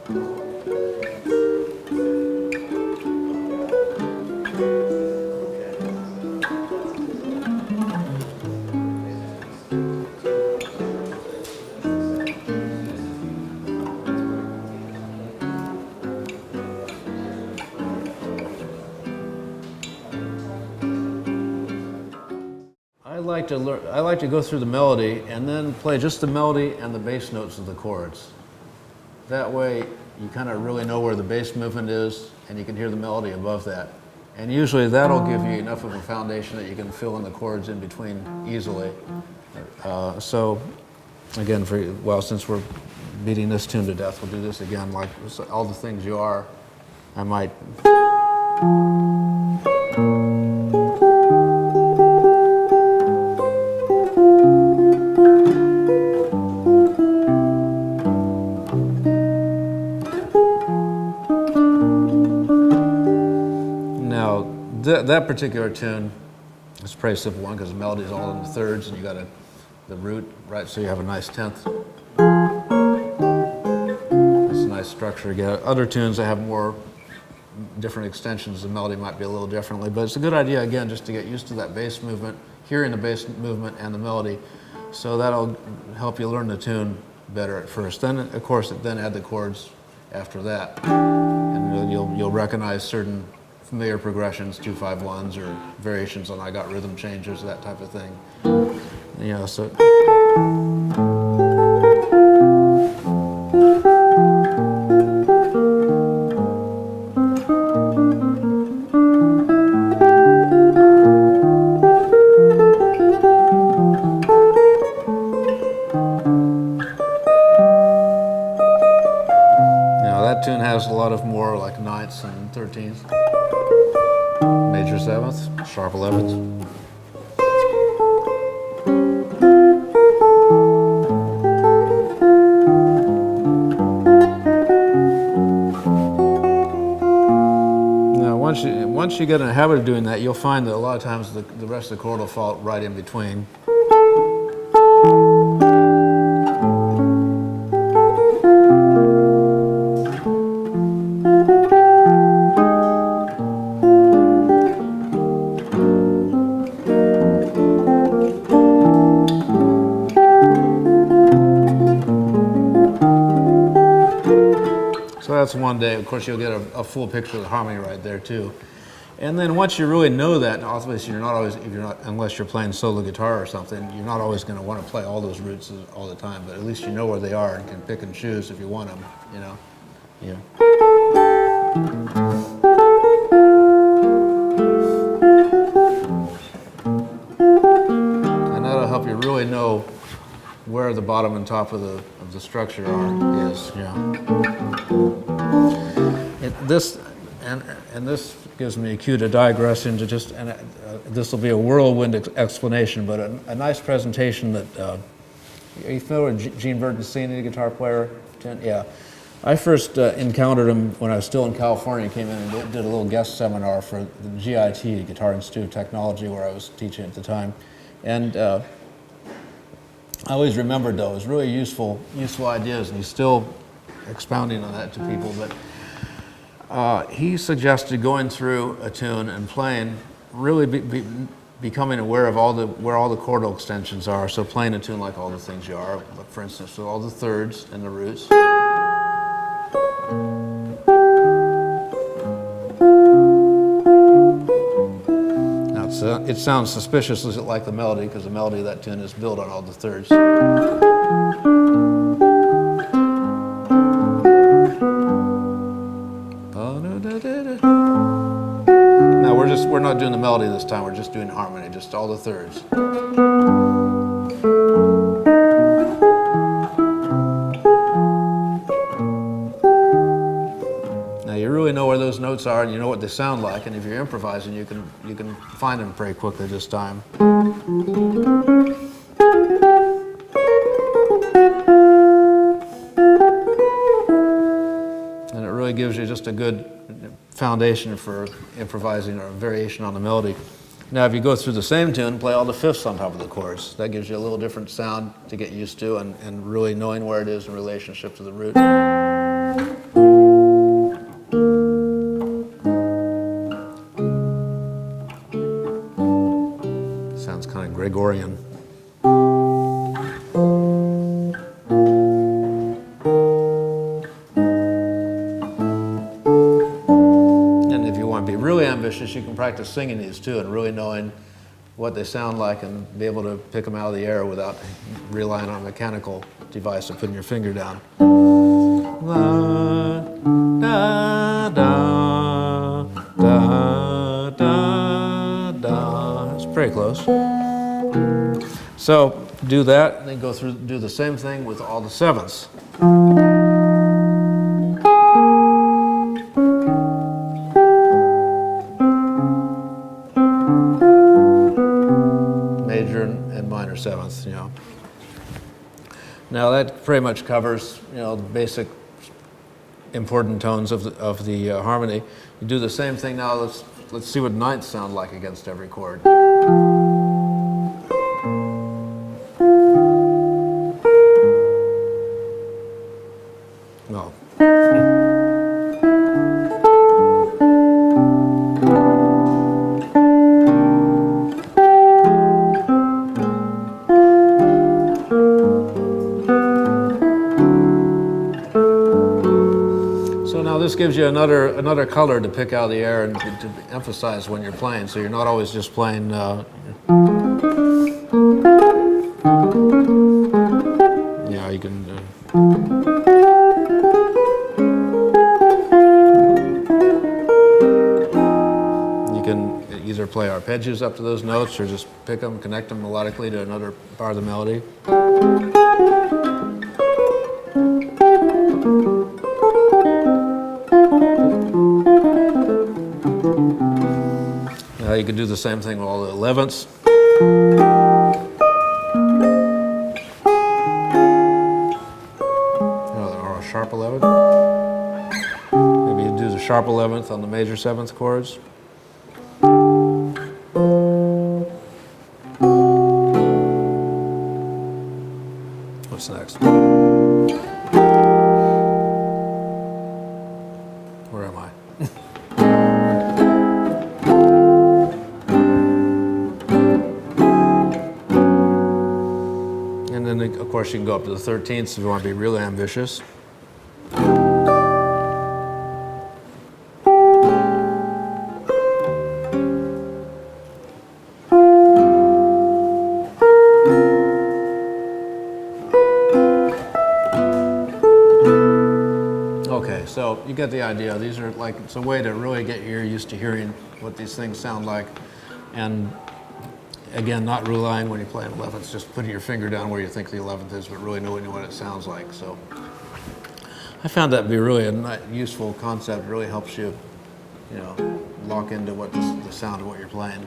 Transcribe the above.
I like to go through the melody and then play just the melody and the bass notes of the chords. That way you kind of really know where the bass movement is and you can hear the melody above that. And usually that'll give you enough of a foundation that you can fill in the chords in between easily. So again, since we're beating this tune to death, we'll do this again, like All the Things You Are. I might. Now, that particular tune is a pretty simple one because the melody is all in the thirds and you got the root, right, so you have a nice 10th. It's a nice structure again. Other tunes that have more different extensions, the melody might be a little differently, but it's a good idea, again, just to get used to that bass movement, hearing the bass movement and the melody, so that'll help you learn the tune better at first. Then, of course, then add the chords after that, and you'll recognize certain familiar progressions, 2-5-1s, or variations on I Got Rhythm Changers, that type of thing. You know, so. Now that tune has a lot of more like 9ths and 13ths. Major 7th, sharp 11th. Now, once you get in the habit of doing that, you'll find that a lot of times the rest of the chord will fall right in between. So that's one day. Of course, you'll get a full picture of the harmony right there too. And then once you really know that, obviously you're not always, unless you're playing solo guitar or something, you're not always going to want to play all those roots all the time. But at least you know where they are and can pick and choose if you want them. You know. Yeah. And that'll help you really know where the bottom and top of the structure is. Yeah. This gives me a cue to digress into just, and this will be a whirlwind explanation, but a nice presentation that, are you familiar with Gene Bertoncini, the guitar player? Yeah. I first encountered him when I was still in California. He came in and did a little guest seminar for the GIT, Guitar Institute of Technology, where I was teaching at the time. And I always remembered those really useful ideas, and he's still expounding on that to people. But he suggested going through a tune and playing, really becoming aware of where all the chordal extensions are. So playing a tune like All the Things You Are, for instance, so all the thirds and the roots. Now it sounds suspiciously like the melody, because the melody of that tune is built on all the thirds. Now we're not doing the melody this time, we're just doing harmony, just all the thirds. Now you really know where those notes are and you know what they sound like, and if you're improvising you can find them pretty quickly this time. And it really gives you just a good foundation for improvising or a variation on the melody. Now if you go through the same tune, play all the fifths on top of the chorus. That gives you a little different sound to get used to, and really knowing where it is in relationship to the root. Sounds kind of Gregorian. And if you want to be really ambitious, you can practice singing these too and really knowing what they sound like and be able to pick them out of the air without relying on a mechanical device of putting your finger down. La, da, da, da, da, da. That's pretty close. So do that, and then go through, do the same thing with all the sevenths. Major and minor sevenths, you know. Now that pretty much covers, you know, the basic important tones of the harmony. You do the same thing now. Let's see what ninths sound like against every chord. No. So now this gives you another color to pick out of the air and to emphasize when you're playing. So you're not always just playing. Yeah, you can. You can either play arpeggios up to those notes or just pick them, connect them melodically to another part of the melody. Now you can do the same thing with all the 11ths. Or a sharp 11th. Maybe you do the sharp 11th on the major 7th chords. What's next? Where am I? And then, of course, you can go up to the 13th if you want to be really ambitious. Okay, so you get the idea. These are like, it's a way to really get your ear used to hearing what these things sound like. And again, not relying when you play an 11th, just putting your finger down where you think the 11th is, but really knowing what it sounds like. So I found that to be really a useful concept. It really helps you, you know, lock into what the sound of what you're playing.